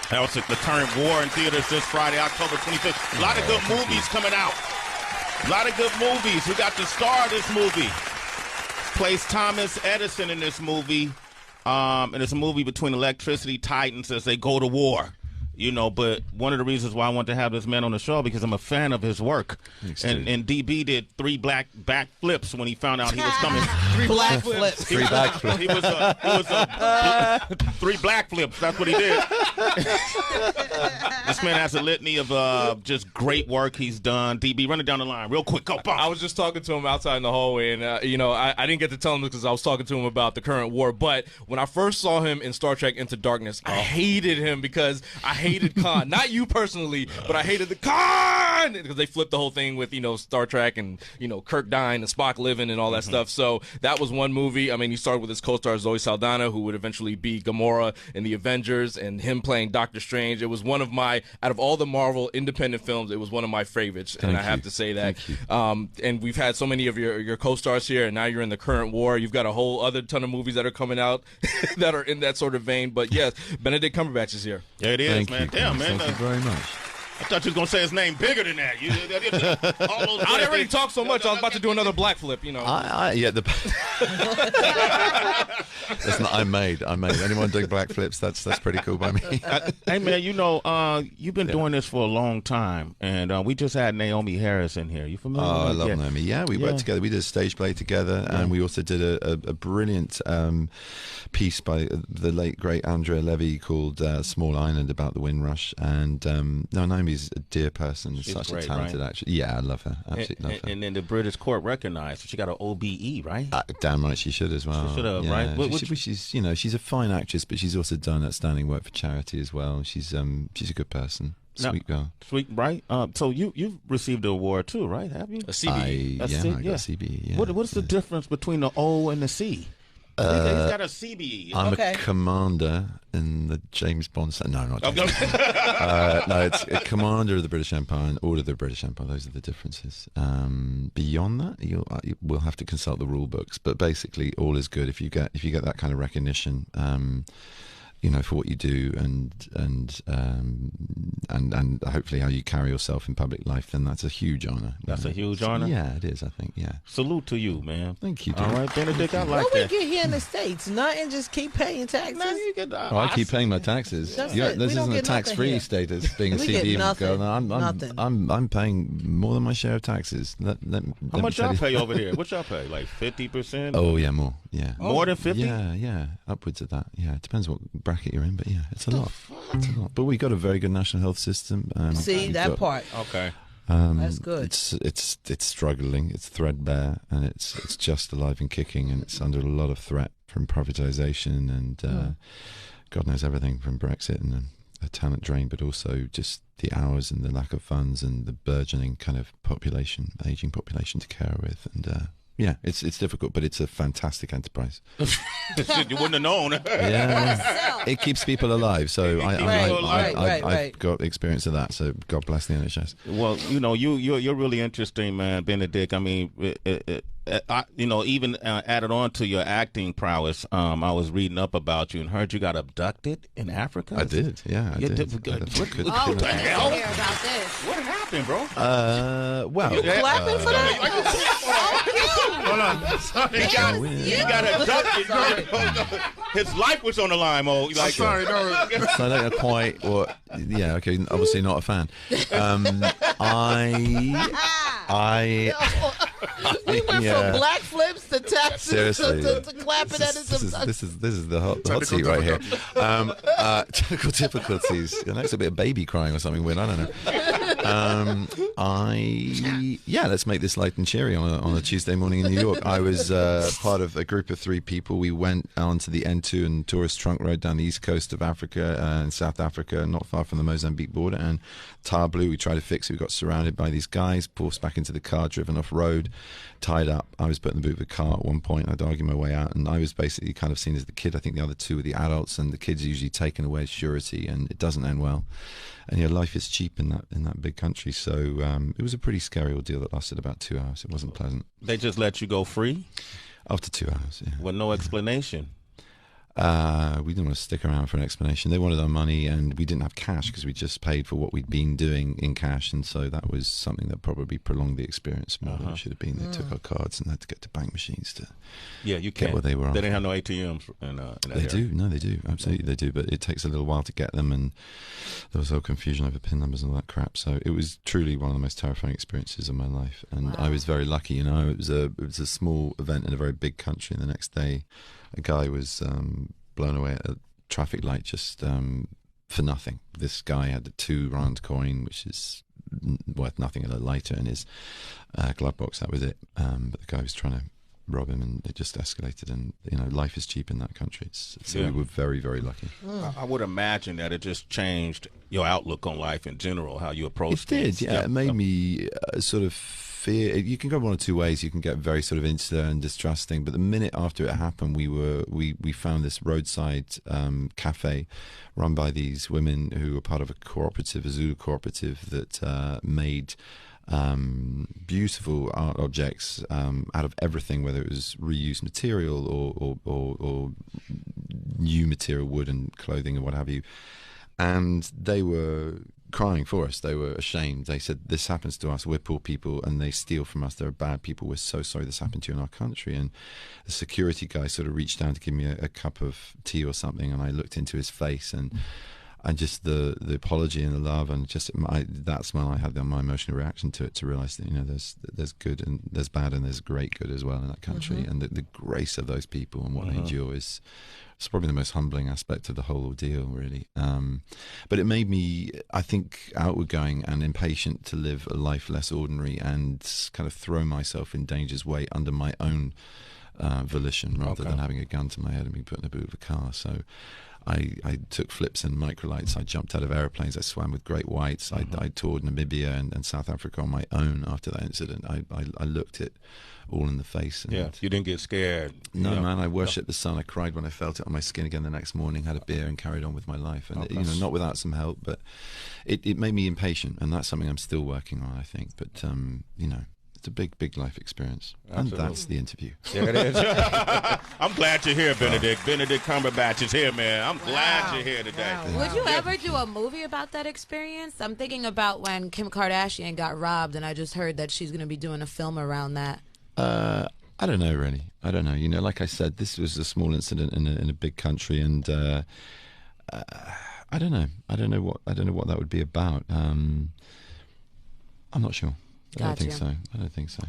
That was the current war in theaters this Friday, October 25th. A lot of good movies coming out. A lot of good movies. We got the star of this movie. Plays Thomas Edison in this movie. And it's a movie between electricity titans as they go to war. You know, but one of the reasons why I want to have this man on the show because I'm a fan of his work. And DB did 3 back flips when he found out he was coming. 3 black flips. 3 back flips. He was 3 black flips. That's what he did. This man has a litany of just great work he's done. DB, run it down the line real quick. Go, boss. I was just talking to him outside in the hallway, and I didn't get to tell him because I was talking to him about the current war. But when I first saw him in Star Trek Into Darkness, I hated him because I hated Khan. Not you personally, but I hated the Khan because they flipped the whole thing with Star Trek and Kirk dying and Spock living and all that stuff. So that was one movie. I mean, he started with his co-star Zoe Saldana, who would eventually be Gamora in the Avengers, and him playing Doctor Strange. It was one of my, out of all the Marvel independent films, it was one of my favorites, and I have to say that. And we've had so many of your co-stars here, and now you're in the current war. You've got a whole other ton of movies that are coming out that are in that sort of vein. But yes, Benedict Cumberbatch is here. Yeah, it is, man. Damn, man. Thank you very much. I thought you was going to say his name bigger than that. I already talked so much, I was about to do another black flip, Listen, I made. Anyone doing black flips, that's pretty cool by me. Hey, man, you've been doing this for a long time, and we just had Naomi Harris in here. You familiar with I her? love Naomi. Yeah, we worked together. We did a stage play together, and we also did a brilliant piece by the late, great Andrea Levy called Small Island about the Windrush. And Naomi's a dear person. She's such great, a talented right? actress. Yeah, I love her. Absolutely love her. And then the British court recognized her. She got an OBE, right? Damn right she should as well. She should have, yeah. right? She's a fine actress, but she's also done outstanding work for charity as well. She's a good person. Sweet girl. Sweet, right? So you've received an award too, right? Have you? A CBE. I got a CBE. Yeah. What's the difference between the O and the C? He's got a CBE. I'm a commander in the James Bond. No, I'm not. No, it's a commander of the British Empire and order of the British Empire. Those are the differences. Beyond that, we'll have to consult the rule books. But basically, all is good if you get that kind of recognition. For what you do and hopefully how you carry yourself in public life, then that's a huge honor. That's a huge honor? Yeah, it is, I think, yeah. Salute to you, man. Thank you, dude. All right, Benedict, I like what that. we get here in the States? Nothing, just keep paying taxes. I keep paying my taxes. This isn't a tax-free status being a CD girl. No, I'm paying more than my share of taxes. How much y'all pay over there? What y'all pay? Like 50%? Oh, yeah, more. Yeah. More than 50? Yeah. Upwards of that. Yeah, it depends what bracket you're in, but yeah, it's a lot. It's a lot. But we got a very good national health system. See that part? Okay. That's good. It's struggling. It's threadbare, and it's just alive and kicking, and it's under a lot of threat from privatisation and God knows everything from Brexit and a talent drain, but also just the hours and the lack of funds and the burgeoning kind of aging population to care with, and yeah, it's difficult, but it's a fantastic enterprise. You wouldn't have known. Yeah, it keeps people alive. So I've got experience of that. So God bless the NHS. Well, you're really interesting, man, Benedict. I mean, even added on to your acting prowess, I was reading up about you and heard you got abducted in Africa. I did. Yeah, I did. What the hell? Hear about this. What happened, bro? Well, You clapping for that? Hold on. He got abducted. His life was on the line, Mo. I'm sorry, no. So I don't know quite what. Yeah, okay. Obviously not a fan. We went from black flips to taxes to clapping at this is the hot seat right here. Technical difficulties. That's a bit of baby crying or something weird. I don't know. Let's make this light and cheery on a Tuesday morning in New York. I was part of a group of 3 people. We went onto the N2 and tourist trunk road down the east coast of Africa and South Africa, not far from the Mozambique border, and tar blew. We tried to fix it. We got surrounded by these guys, forced back into the car, driven off road, tied up. I was put in the boot of the car at one point. I'd argue my way out, and I was basically kind of seen as the kid. I think the other 2 were the adults, and the kids are usually taken away as surety, and it doesn't end well. And life is cheap in that big country, so it was a pretty scary ordeal that lasted about 2 hours. It wasn't pleasant. They just let you go free after 2 hours. Yeah. With no explanation. We didn't want to stick around for an explanation. They wanted our money, and we didn't have cash because we just paid for what we'd been doing in cash, and so that was something that probably prolonged the experience more than it should have been. They took our cards and had to get to bank machines to you get what they were on. They didn't have no ATMs in that They area. do, no, they do, absolutely they do, but it takes a little while to get them, and there was all confusion over PIN numbers and all that crap. So it was truly one of the most terrifying experiences of my life, and I was very lucky. You know, it was a small event in a very big country, and the next day, a guy was blown away at a traffic light just for nothing. This guy had a 2 rand coin, which is worth nothing, and a lighter in his glove box. That was it. But the guy was trying to rob him, and it just escalated. And you know, life is cheap in that country. So we were very, very lucky. I would imagine that it just changed your outlook on life in general, how you approach it did. things. Yeah, it made me sort of fear. You can go one or two ways. You can get very sort of insular and distrusting, but the minute after it happened, we found this roadside cafe run by these women who were part of a cooperative, a Zulu cooperative that made beautiful art objects out of everything, whether it was reused material or new material, wood and clothing and what have you. And they were crying for us. They were ashamed. They said, this happens to us. We're poor people, and they steal from us. They're bad people. We're so sorry this happened to you in our country. And the security guy sort of reached down to give me a cup of tea or something, and I looked into his face, and just the apology and the love, and just that smile I had, my emotional reaction to it, to realize that, you know, there's good and there's bad and there's great good as well in that country, and the grace of those people and what they endure is it's probably the most humbling aspect of the whole ordeal, really. But it made me, I think, outward going and impatient to live a life less ordinary and kind of throw myself in danger's way under my own volition, rather than having a gun to my head and being put in the boot of a car. So I took flips and microlights. I jumped out of airplanes. I swam with great whites. I toured Namibia and South Africa on my own after that incident. I looked it all in the face. And you didn't get scared. No, man, I worshipped the sun. I cried when I felt it on my skin again the next morning, had a beer and carried on with my life. And, you know, not without some help, but it made me impatient, and that's something I'm still working on, I think. But, you know, it's a big life experience. Absolutely. And that's the interview. Yeah, it is. I'm glad you're here, Benedict. Benedict Cumberbatch is here, man. I'm glad you're here today. Wow. Would you ever do a movie about that experience? I'm thinking about when Kim Kardashian got robbed, and I just heard that she's going to be doing a film around that. I don't know, really. I don't know. You know, like I said, this was a small incident in a big country, and I don't know. I don't know what that would be about. I'm not sure. I don't think so.